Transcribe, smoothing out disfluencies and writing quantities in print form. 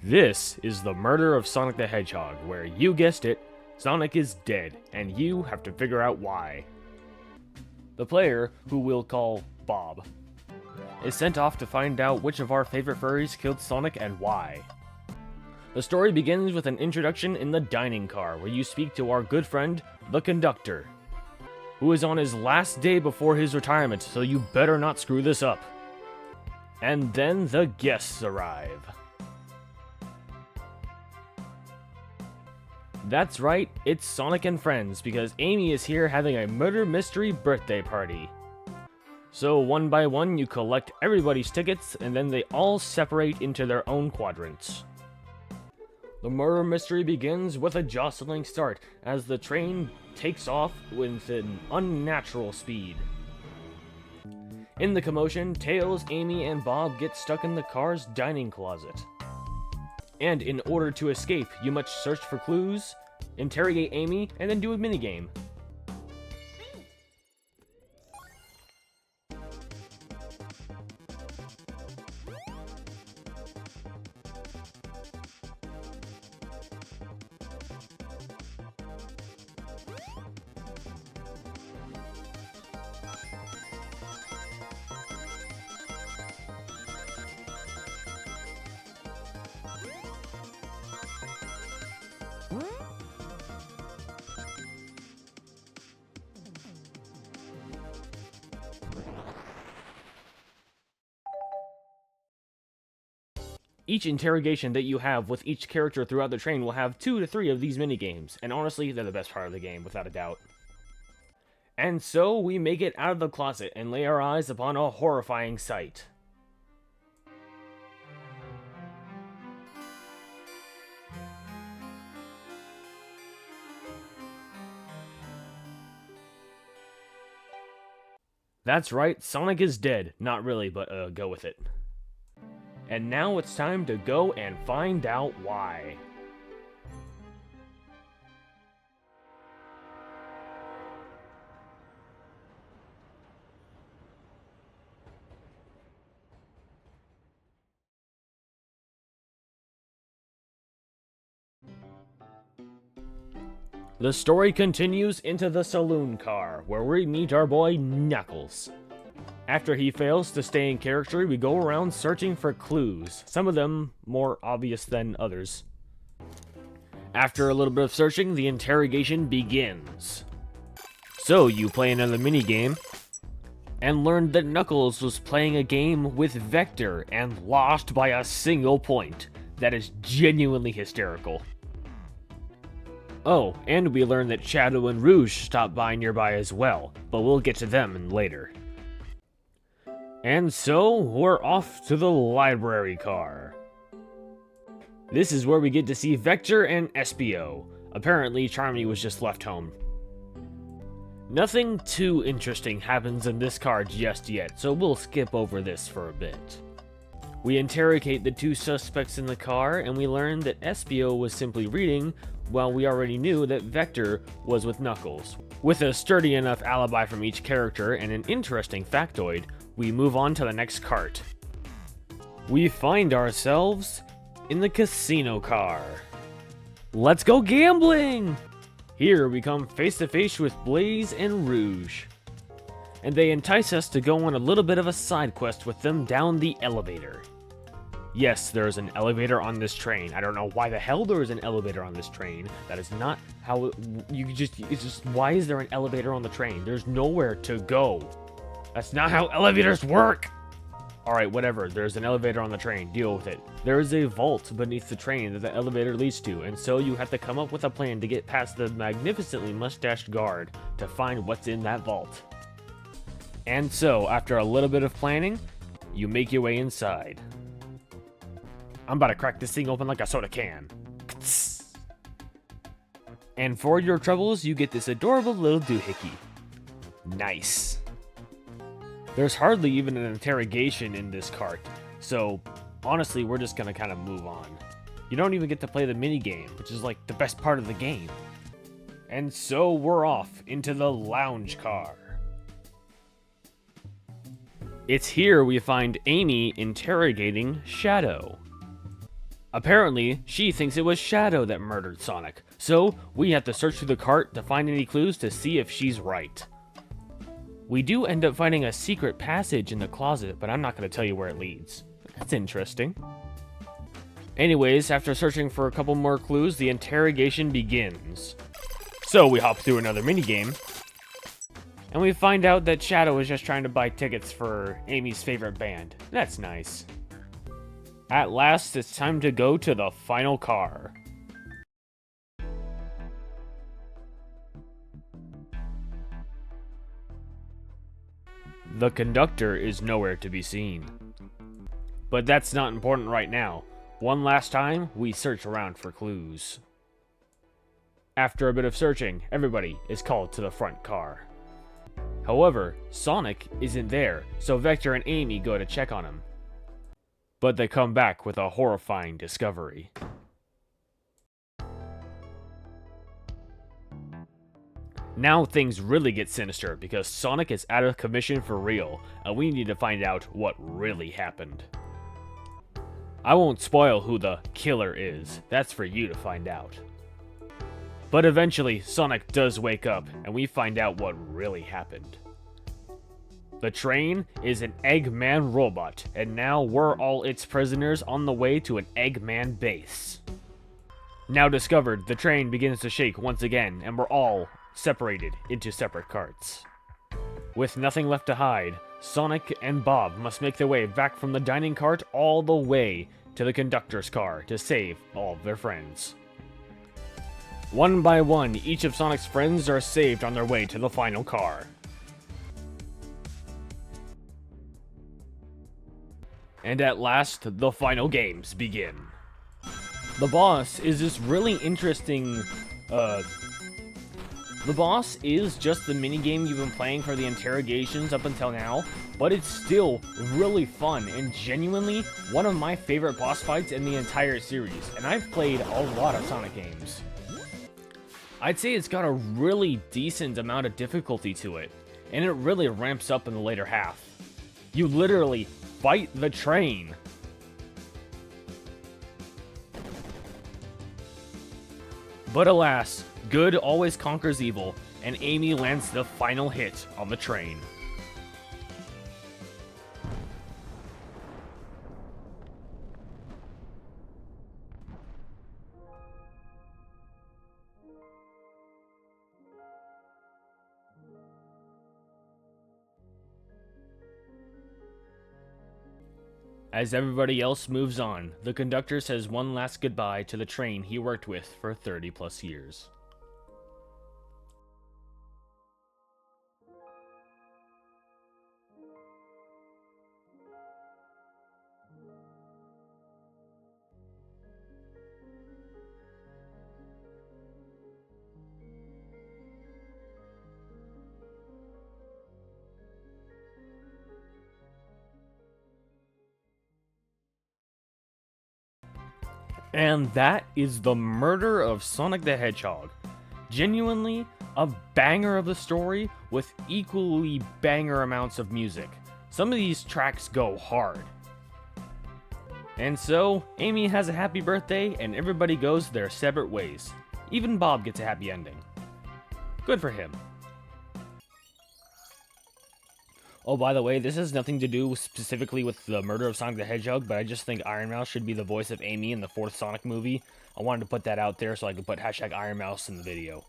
This is the murder of Sonic the Hedgehog, where you guessed it, Sonic is dead, and you have to figure out why. The player, who we'll call Bob, is sent off to find out which of our favorite furries killed Sonic and why. The story begins with an introduction in the dining car, where you speak to our good friend, the conductor, who is on his last day before his retirement, so you better not screw this up. And then the guests arrive. That's right, it's Sonic and Friends, because Amy is here having a murder mystery birthday party. So one by one you collect everybody's tickets, and then they all separate into their own quadrants. The murder mystery begins with a jostling start, as the train takes off with an unnatural speed. In the commotion, Tails, Amy, and Bob get stuck in the car's dining closet. And in order to escape, you must search for clues, interrogate Amy, and then do a minigame. Each interrogation that you have with each character throughout the train will have 2 to 3 of these minigames, and honestly, they're the best part of the game, without a doubt. And so, we make it out of the closet and lay our eyes upon a horrifying sight. That's right, Sonic is dead. Not really, but go with it. And now it's time to go and find out why. The story continues into the saloon car, where we meet our boy Knuckles. After he fails to stay in character, we go around searching for clues, some of them more obvious than others. After a little bit of searching, the interrogation begins. So you play another minigame, and learned that Knuckles was playing a game with Vector and lost by a single point. That is genuinely hysterical. Oh, and we learned that Shadow and Rouge stopped by nearby as well, but we'll get to them later. And so, we're off to the library car. This is where we get to see Vector and Espio. Apparently, Charmy was just left home. Nothing too interesting happens in this car just yet, so we'll skip over this for a bit. We interrogate the 2 suspects in the car, and we learn that Espio was simply reading, while we already knew that Vector was with Knuckles. With a sturdy enough alibi from each character and an interesting factoid, we move on to the next cart. We find ourselves in the casino car. Let's go gambling! Here we come face to face with Blaze and Rouge. And they entice us to go on a little bit of a side quest with them down the elevator. Yes, there is an elevator on this train. I don't know why the hell there is an elevator on this train. That is not how it's just, why is there an elevator on the train? There's nowhere to go. That's not how elevators work! Alright, whatever, there's an elevator on the train, deal with it. There is a vault beneath the train that the elevator leads to, and so you have to come up with a plan to get past the magnificently mustached guard to find what's in that vault. And so, after a little bit of planning, you make your way inside. I'm about to crack this thing open like a soda can. And for your troubles, you get this adorable little doohickey. Nice. There's hardly even an interrogation in this cart, so honestly, we're just gonna kind of move on. You don't even get to play the minigame, which is like the best part of the game. And so we're off into the lounge car. It's here we find Amy interrogating Shadow. Apparently, she thinks it was Shadow that murdered Sonic, so we have to search through the cart to find any clues to see if she's right. We do end up finding a secret passage in the closet, but I'm not going to tell you where it leads. That's interesting. Anyways, after searching for a couple more clues, the interrogation begins. So we hop through another minigame, and we find out that Shadow is just trying to buy tickets for Amy's favorite band. That's nice. At last, it's time to go to the final car. The conductor is nowhere to be seen. But that's not important right now. One last time, we search around for clues. After a bit of searching, everybody is called to the front car. However, Sonic isn't there, so Vector and Amy go to check on him. But they come back with a horrifying discovery. Now things really get sinister because Sonic is out of commission for real, and we need to find out what really happened. I won't spoil who the killer is, that's for you to find out. But eventually, Sonic does wake up, and we find out what really happened. The train is an Eggman robot, and now we're all its prisoners on the way to an Eggman base. Now discovered, the train begins to shake once again, and we're all separated into separate carts. With nothing left to hide, Sonic and Bob must make their way back from the dining cart all the way to the conductor's car to save all of their friends. One by one, each of Sonic's friends are saved on their way to the final car. And at last, the final games begin. The boss is this really interesting, The boss is just the minigame you've been playing for the interrogations up until now, but it's still really fun and genuinely one of my favorite boss fights in the entire series, and I've played a lot of Sonic games. I'd say it's got a really decent amount of difficulty to it, and it really ramps up in the later half. You literally fight the train. But alas, good always conquers evil, and Amy lands the final hit on the train. As everybody else moves on, the conductor says one last goodbye to the train he worked with for 30+ years. And that is the murder of Sonic the Hedgehog. Genuinely, a banger of the story with equally banger amounts of music. Some of these tracks go hard. And so, Amy has a happy birthday and everybody goes their separate ways. Even Bob gets a happy ending. Good for him. Oh, by the way, this has nothing to do specifically with the murder of Sonic the Hedgehog, but I just think Iron Mouse should be the voice of Amy in the 4th Sonic movie. I wanted to put that out there so I could put hashtag Iron Mouse in the video.